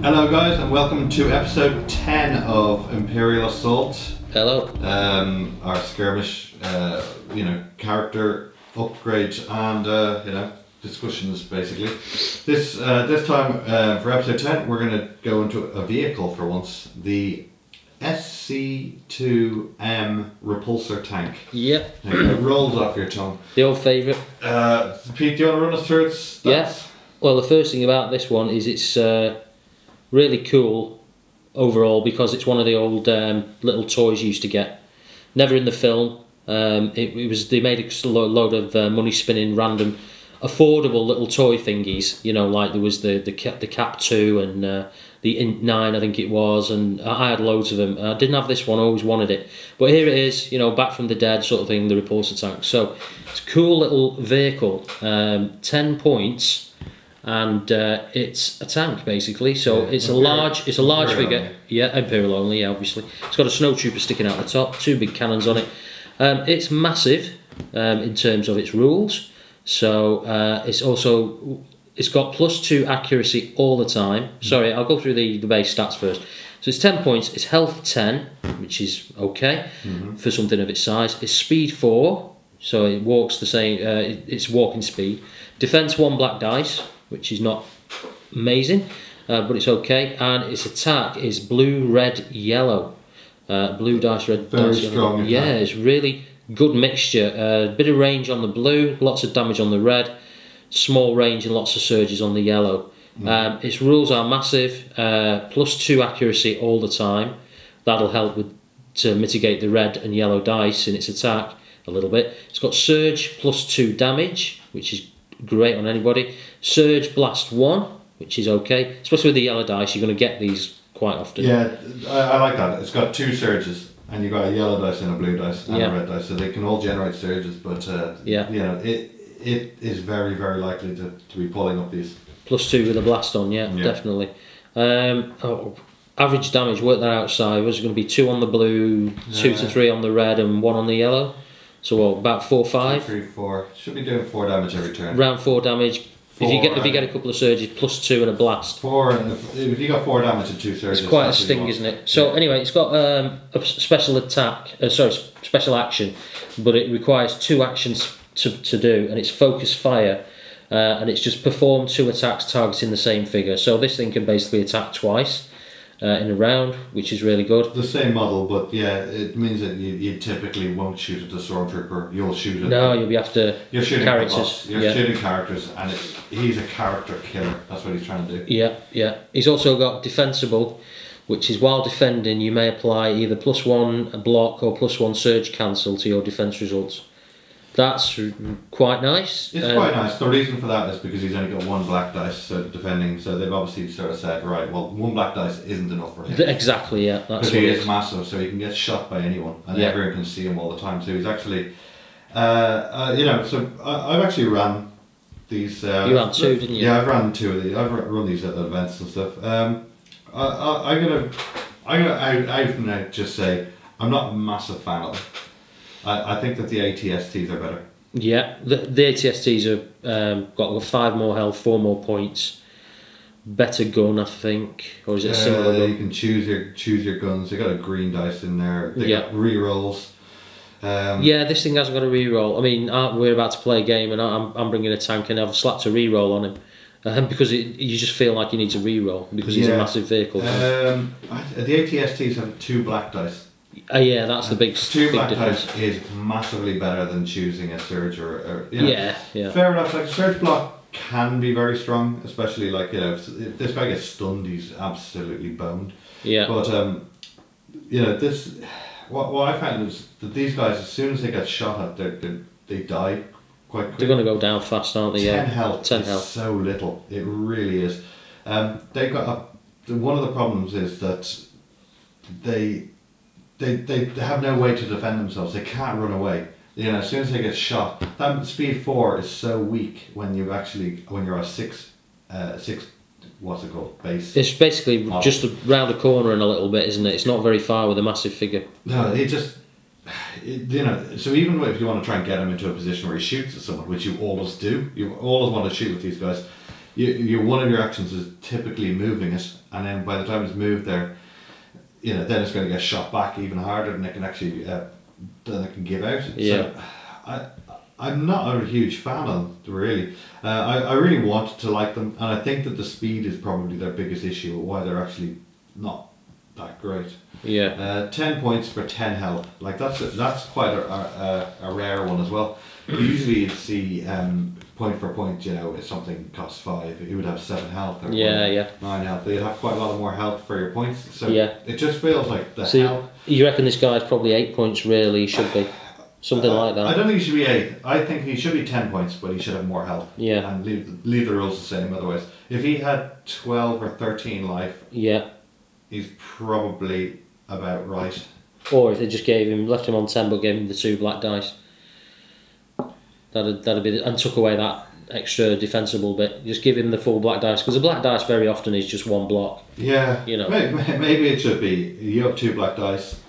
Hello guys, and welcome to episode 10 of Imperial Assault. Hello. Our skirmish, character upgrade and discussions basically. This time for episode 10, we're going to go into a vehicle for once, the SC2-M Repulsor tank. Yep. It rolls off your tongue. The old favourite. Pete, do you want to run us through its stats? Yeah. Well, the first thing about this one is it's really cool overall because it's one of the old little toys you used to get. Never in the film. They made a load of money spinning random affordable little toy thingies. You know, like there was the Cap 2 and the Int 9, I think it was, and I had loads of them. I didn't have this one, I always wanted it. But here it is, you know, back from the dead sort of thing, the Repulsor tank. So it's a cool little vehicle, 10 points. And it's a tank basically, so it's a large figure. Only. Yeah, Imperial only. Yeah, obviously. It's got a snow trooper sticking out the top, 2 big cannons on it. It's massive in terms of its rules. So it's got +2 accuracy all the time. Sorry, I'll go through the base stats first. So it's 10 points. It's health 10, which is okay for something of its size. It's speed 4, so it walks the same. It's walking speed. Defense 1 black dice, which is not amazing, but it's okay. And its attack is blue, red, yellow. Blue dice, red Very dice, strong yellow. Yeah, it's really good mixture. A bit of range on the blue, lots of damage on the red, small range and lots of surges on the yellow. Its rules are massive, +2 accuracy all the time. That'll help to mitigate the red and yellow dice in its attack a little bit. It's got surge +2 damage, which is great on anybody. Surge blast 1, which is okay, especially with the yellow dice. You're going to get these quite often. Yeah, I like that. It's got 2 surges, and you've got a yellow dice and a blue dice and a red dice, so they can all generate surges. But it is very, very likely to be pulling up these. +2 with a blast on, yeah. Definitely. Average damage, work that outside. Was going to be 2 on the blue, 2 to 3 on the red, and 1 on the yellow. So what, about 4, 5? 2, 3, 4. Should be doing 4 damage every turn. Around 4 damage. If you get a couple of surges, +2 and a blast. 4, and if you got 4 damage and 2 surges, it's quite a sting, isn't it? So anyway, it's got a special attack. Special action, but it requires 2 actions to do, and it's focus fire, and it's just perform 2 attacks targeting the same figure. So this thing can basically attack twice in a round, which is really good. The same model, but yeah, it means that you typically won't shoot at the stormtrooper. You'll shoot at you'll be after you're shooting characters. You're shooting characters, and he's a character killer. That's what he's trying to do. Yeah. He's also got defensible, which is while defending, you may apply either +1 block or +1 surge cancel to your defense results. That's quite nice. It's quite nice. The reason for that is because he's only got 1 black dice defending, so they've obviously sort of said, right, well, 1 black dice isn't enough for him. Exactly, yeah. That's because he is massive, so he can get shot by anyone, and everyone can see him all the time. So he's actually, so I've actually ran these. You ran 2, didn't you? Yeah, I've run 2 of these. I've run these at events and stuff. I'm gonna just say I'm not a massive fan of them. I think that the ATSTs are better. Yeah, the ATSTs have got 5 more health, 4 more points. Better gun, I think, or is it a similar gun? You can choose your guns. They got a green dice in there. They got re-rolls. Yeah, this thing hasn't got a re-roll. I mean, we're about to play a game, and I'm bringing a tank, and I've slapped a re-roll on him because you just feel like you need to re-roll because he's a massive vehicle. The ATSTs have 2 black dice. Yeah, that's the big 2 black difference. dice is massively better than choosing a surge or yeah. Fair enough. Like surge block can be very strong, especially like if this guy gets stunned, he's absolutely boned. Yeah. But this what I found is that these guys, as soon as they get shot at, they die quite quickly. They're going to go down fast, aren't they? 10 health. 10 health. So little. It really is. They've got one of the problems is that they have no way to defend themselves. They can't run away. As soon as they get shot, that speed 4 is so weak when you're a 6, what's it called, base. It's basically just round a corner and a little bit, isn't it? It's not very far with a massive figure. No, so even if you want to try and get him into a position where he shoots at someone, which you always do, you always want to shoot with these guys, one of your actions is typically moving it, and then by the time it's moved there, you know, then it's going to get shot back even harder than it can actually than it can give out. Yeah. So I'm not a huge fan of it, really. I really want to like them, and I think that the speed is probably their biggest issue, why they're actually not that great. Yeah. 10 points for 10 health. Like that's quite a rare one as well. Usually you'd see point for point, you know, if something costs 5, you would have 7 health or 9 health. You'd have quite a lot more health for your points. So it just feels like the health. You reckon this guy's probably 8 points really, should be? Something like that. I don't think he should be 8. I think he should be 10 points, but he should have more health. Yeah. And leave the rules the same otherwise. If he had 12 or 13 life, he's probably about right. Or if they just left him on 10 but gave him the 2 black dice. That'd be and took away that extra defensible bit. Just give him the full black dice, because the black dice very often is just 1 block. Yeah. You know. Maybe it should be you have 2 black dice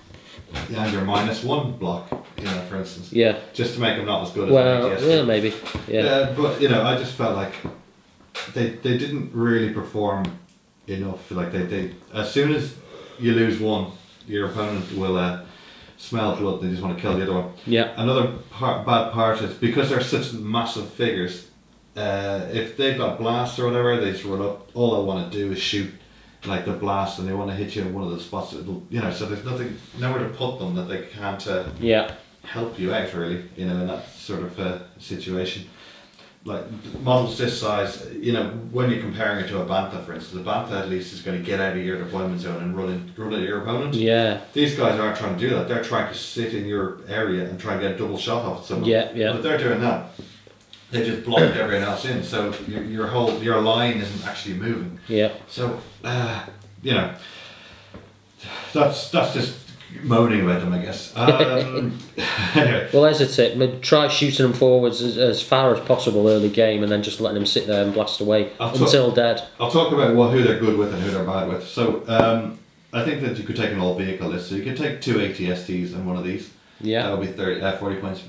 and you're -1 block, you know, for instance. Yeah. Just to make him not as good as yeah, maybe. Yeah. But you know, I just felt like they didn't really perform enough. Like they as soon as you lose one, your opponent will smell blood. They just want to kill the other one. Yeah. Another bad part is because they're such massive figures. If they've got blast or whatever, they just run up. All they want to do is shoot like the blast, and they want to hit you in one of the spots. It'll, you know, so there's nowhere to put them that they can't help you out really. You know, in that sort of situation. Like models this size, you know, when you're comparing it to a Bantha, for instance, a Bantha at least is going to get out of your deployment zone and run at your opponent. Yeah. These guys aren't trying to do that. They're trying to sit in your area and try and get a double shot off someone. Yeah, yeah. But if they're doing that, they just block everyone else in. So your line isn't actually moving. Yeah. So you know, that's just moaning about them, I guess. Anyway. Well, there's a tip. Try shooting them forwards as far as possible early game, and then just letting them sit there and blast away until dead. I'll talk about who they're good with and who they're bad with. So I think that you could take an all vehicle list. So you could take 2 ATSTs and one of these. Yeah. That would be 40 points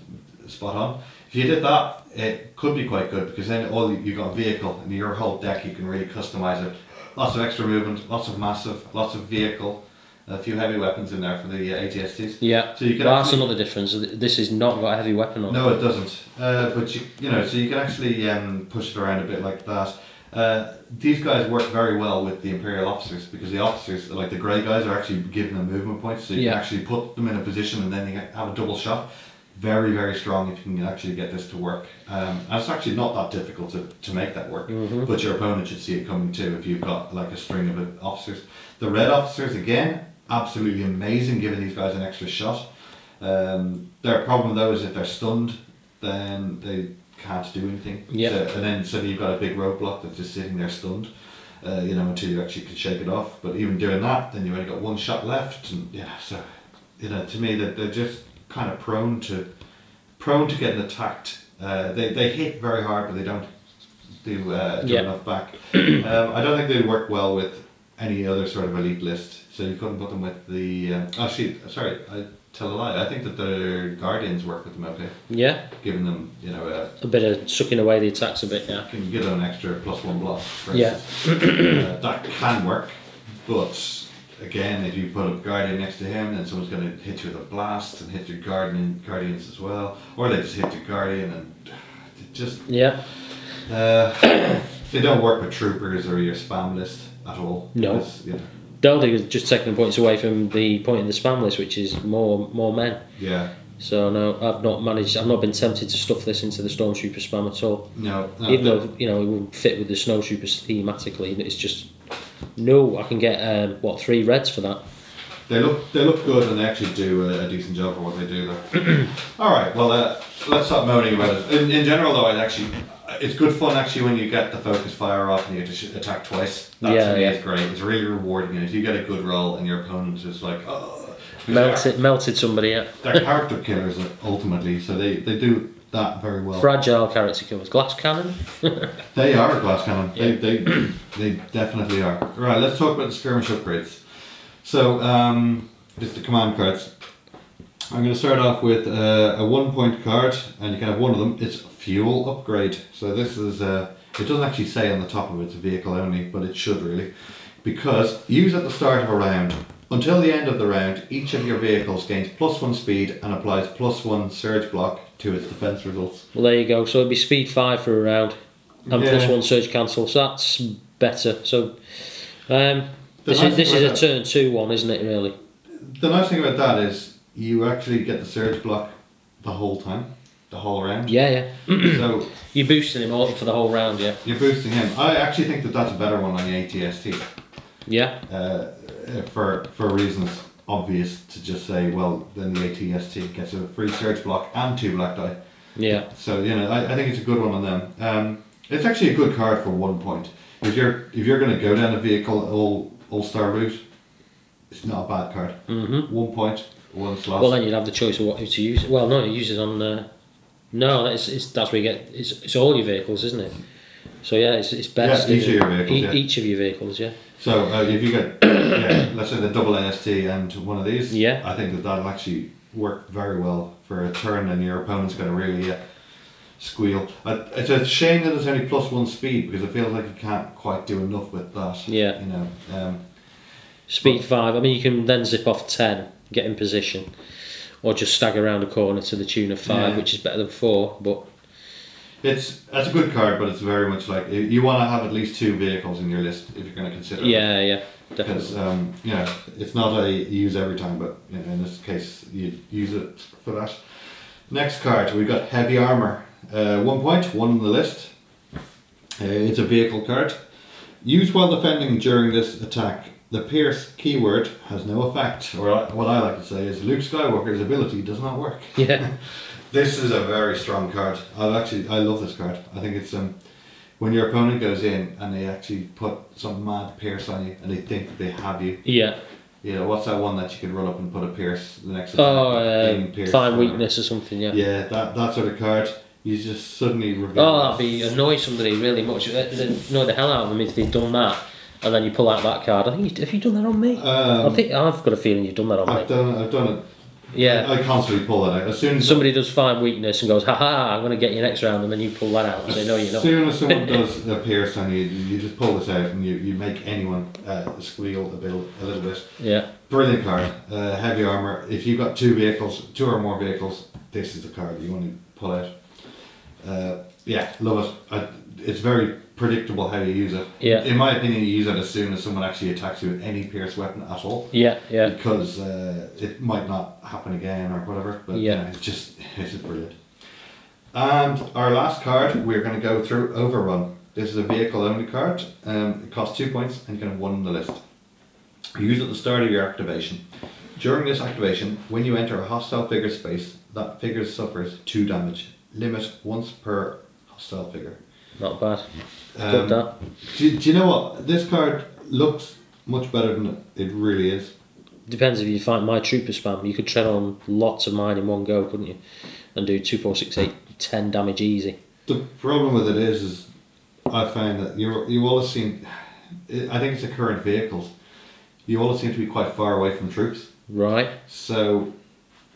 spot on. If you did that, it could be quite good, because then you got vehicle and your whole deck, you can really customize it. Lots of extra movement, lots of massive, lots of vehicle. A few heavy weapons in there for the ATSTs. Yeah, so you can that's another difference. This is not got a heavy weapon on it. No, it doesn't. But you know, so you can actually push it around a bit like that. These guys work very well with the Imperial officers, because the officers, like the grey guys, are actually giving them movement points, so you can actually put them in a position and then you have a double shot. Very, very strong if you can actually get this to work. And it's actually not that difficult to make that work, but your opponent should see it coming too if you've got like a string of officers. The red officers, again, absolutely amazing, giving these guys an extra shot. Their problem though is if they're stunned, then they can't do anything. Yeah. So, and then suddenly you've got a big roadblock that's just sitting there stunned, you know, until you actually can shake it off. But even doing that, then you only got 1 shot left, and yeah, so you know, to me that they're just kind of prone to getting attacked. They hit very hard, but they don't do enough back. I don't think they'd work well with any other sort of elite list. So you couldn't put them with the... sorry, I tell a lie. I think that the Guardians work with them okay. Yeah. Giving them, you know... a bit of sucking away the attacks a bit, yeah. Can give them an extra +1 block, for instance. That can work, but again, if you put a Guardian next to him, then someone's going to hit you with a blast and hit your Guardians as well. Or they just hit your Guardian and just... Yeah. They don't work with troopers or your spam list at all. No. Because, you know, Don't think it's just taking points away from the point in the spam list, which is more men. Yeah. So no, I've not been tempted to stuff this into the Stormtrooper spam at all. No. Even though, you know, it wouldn't fit with the Snowtroopers thematically, it's just no. I can get 3 reds for that. They look good, and they actually do a decent job for what they do there. All right. Well, let's stop moaning about it. In general, though, it's good fun actually when you get the focus fire off and you get to attack twice. That to me is great. It's really rewarding, and if you get a good roll and your opponent is like, oh, melted somebody out. They're character killers ultimately, so they do that very well. Fragile character killers. Glass cannon. They are a glass cannon. Yeah. They definitely are. Right. Let's talk about the skirmish upgrades. So just the command cards. I'm going to start off with a 1-point card, and you can have one of them. It's fuel upgrade. So this is, it doesn't actually say on the top of it, it's a vehicle only, but it should really. Because use at the start of a round. Until the end of the round, each of your vehicles gains +1 speed and applies +1 surge block to its defense results. Well, there you go. So it'd be speed 5 for a round, and +1 surge cancel. So that's better. So this is a turn 2 one, isn't it? Really. The nice thing about that is you actually get the surge block the whole time, the whole round. Yeah, yeah. So you're boosting him all for the whole round, yeah. You're boosting him. I actually think that that's a better one on the ATST. Yeah. For reasons obvious to just say, well, then the ATST gets a free surge block and 2 black die. Yeah. So you know, I think it's a good one on them. It's actually a good card for 1 point. If you're going to go down a vehicle all-star route, it's not a bad card. 1 point, 1 slot. Well, then you'd have the choice of what to use. Well, no, you use it on. No, that's where you get. It's all your vehicles, isn't it? So yeah, it's best. Yeah, each of your vehicles. Each of your vehicles, yeah. So if you get, let's say the double AST and one of these, yeah, I think that'll actually work very well for a turn, and your opponent's going to really squeal. It's a shame that it's only +1 speed, because it feels like you can't quite do enough with that. Yeah. You know. Speed 5. I mean, you can then zip off 10, get in position, or just stagger around a corner to the tune of 5, which is better than 4. But that's a good card, but it's very much like you want to have at least 2 vehicles in your list if you're going to consider. Yeah, it. Yeah, definitely. Because you know, it's not a use every time, but you know, in this case, you use it for that. Next card, we've got heavy armor. 1 point, 1 on the list. It's a vehicle card. Used while defending during this attack. The Pierce keyword has no effect, or what I like to say is Luke Skywalker's ability does not work. Yeah. This is a very strong card. I love this card. I think it's when your opponent goes in and they actually put some mad Pierce on you and they think that they have you. Yeah. You know, what's that one that you can run up and put a Pierce the next attack? Oh, find weakness or something, yeah. Yeah, that sort of card. You just suddenly reveal. Oh, that'd be annoy somebody really much. Annoy the hell out of them if they've done that. And then you pull out that card. I think have you done that on me? I think I've got a feeling you've done that on me. I've done it. Yeah. I constantly pull that out. As soon as somebody does find weakness and goes, ha, I'm going to get you next round, and then you pull that out and say, no, you're not. As soon as someone does a Pierce on you, you just pull this out and you make anyone squeal a little bit. Yeah. Brilliant card. Heavy armor. If you've got 2 or more vehicles, this is the card you want to pull out. Yeah, love it. It's very predictable how you use it. Yeah. In my opinion, you use it as soon as someone actually attacks you with any Pierce weapon at all. Yeah, yeah. Because it might not happen again or whatever. But yeah, it's just brilliant. And our last card, we're going to go through Overrun. This is a vehicle only card. It costs 2 points and you can have 1 on the list. Use it at the start of your activation. During this activation, when you enter a hostile figure space, that figure suffers 2 damage. Limit once per hostile figure. Not bad. Good that. Do you know what? This card looks much better than it really is. Depends if you find my trooper spam. You could tread on lots of mine in one go, couldn't you? And do 2, 4, 6, 8, 10 damage easy. The problem with it is I find that you always seem, I think it's the current vehicles, you always seem to be quite far away from troops. Right. So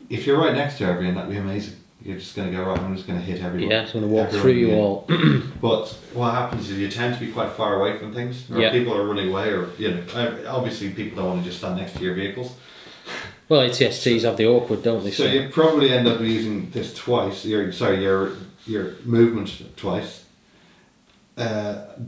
if you're right next to everyone, that'd be amazing. You're just going to go, right, I'm just going to hit everyone. Yeah, it's going to walk through you all. But what happens is you tend to be quite far away from things, or people are running away, or, you know, obviously people don't want to just stand next to your vehicles. Well, ATSTs have the awkward, don't they? So you probably end up using this twice, your movement twice,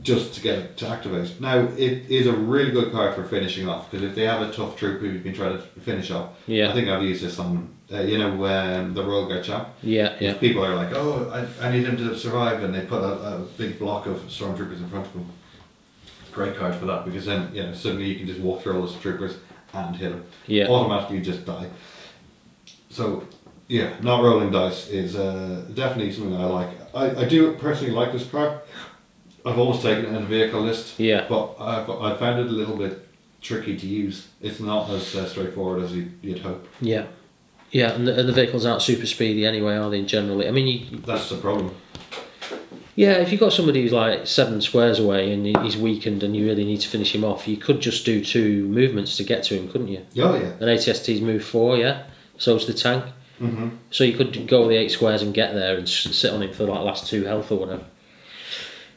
just to get it to activate. Now, it is a really good card for finishing off, because if they have a tough troop who you can try to finish off, I think I've used this on, the Royal Guard champ. Yeah. If people are like, oh, I need him to survive, and they put a big block of stormtroopers in front of them. Great card for that, because then, suddenly you can just walk through all those troopers and hit them. Yeah. Automatically just die. So, yeah, not rolling dice is definitely something I like. I do personally like this card. I've always taken it in a vehicle list. Yeah. But I found it a little bit tricky to use. It's not as straightforward as you'd hope. Yeah. Yeah, and the vehicles aren't super speedy anyway, are they, generally? I mean, that's the problem. Yeah, if you've got somebody who's like 7 squares away and he's weakened and you really need to finish him off, you could just do 2 movements to get to him, couldn't you? Oh, yeah. And ATST's move 4, yeah. So's the tank. So you could go the 8 squares and get there and sit on him for like last 2 health or whatever.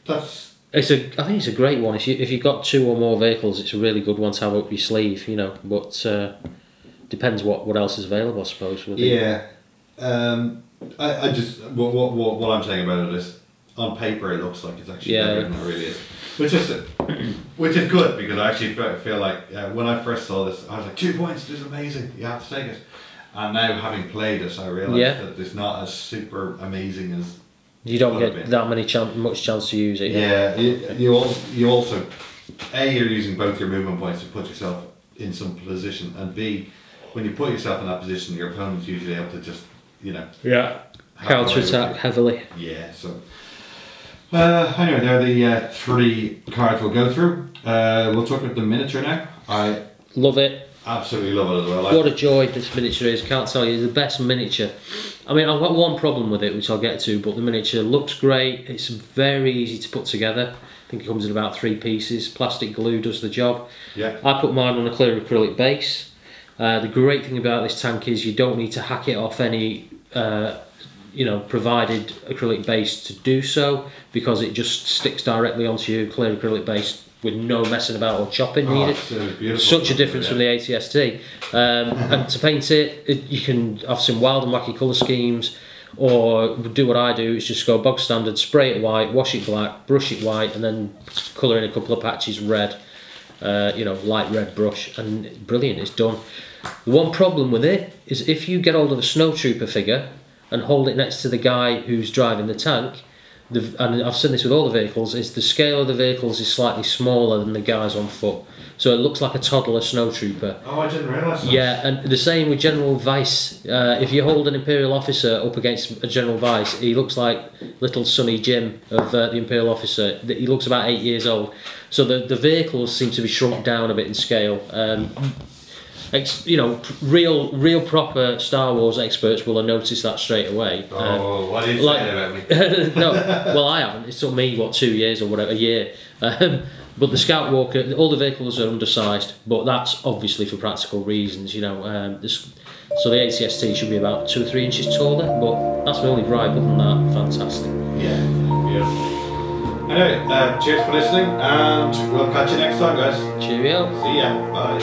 I think it's a great one. If you've got 2 or more vehicles, it's a really good one to have up your sleeve, you know. But depends what else is available, I suppose. Yeah. I just what I'm saying about it is, on paper it looks like it's actually better than it really is, which is good, because I actually feel like when I first saw this, I was like, 2 points, this is amazing, you have to take it. And now, having played it, I realise that it's not as super amazing as you don't get that much chance to use it. Yeah, you also you're using both your movement points to put yourself in some position, and B, when you put yourself in that position, your opponent's usually able to just counter attack heavily. Yeah. So anyway, there are the 3 cards we'll go through. We'll talk about the miniature now. I love it. Absolutely love it as well. What a joy this miniature is, can't tell you, it's the best miniature. I mean, I've got one problem with it, which I'll get to, but the miniature looks great, it's very easy to put together. I think it comes in about 3 pieces, plastic glue does the job. Yeah. I put mine on a clear acrylic base. The great thing about this tank is you don't need to hack it off any provided acrylic base to do so, because it just sticks directly onto your clear acrylic base with no messing about or chopping needed. Such a difference from the ATST. And to paint it, you can have some wild and wacky colour schemes, or do what I do, is just go bog standard, spray it white, wash it black, brush it white, and then colour in a couple of patches red, light red brush, and brilliant, it's done. The one problem with it is, if you get hold of a snowtrooper figure and hold it next to the guy who's driving the tank, and I've seen this with all the vehicles, is the scale of the vehicles is slightly smaller than the guys on foot, so it looks like a toddler snowtrooper. Oh, I didn't realise that. Yeah, and the same with General Vice. If you hold an Imperial officer up against a General Vice, he looks like little Sonny Jim of the Imperial officer. He looks about 8 years old. So the vehicles seem to be shrunk down a bit in scale. Real proper Star Wars experts will have noticed that straight away. What are you saying about me? No, well, I haven't. It took me 2 years or whatever, a year. But the Scout Walker, all the vehicles are undersized, but that's obviously for practical reasons, so the ACST should be about 2 or 3 inches taller, but that's my only gripe. Other than that, fantastic. Yeah, beautiful. Anyway, cheers for listening, and we'll catch you next time, guys. Cheerio. See ya. Bye.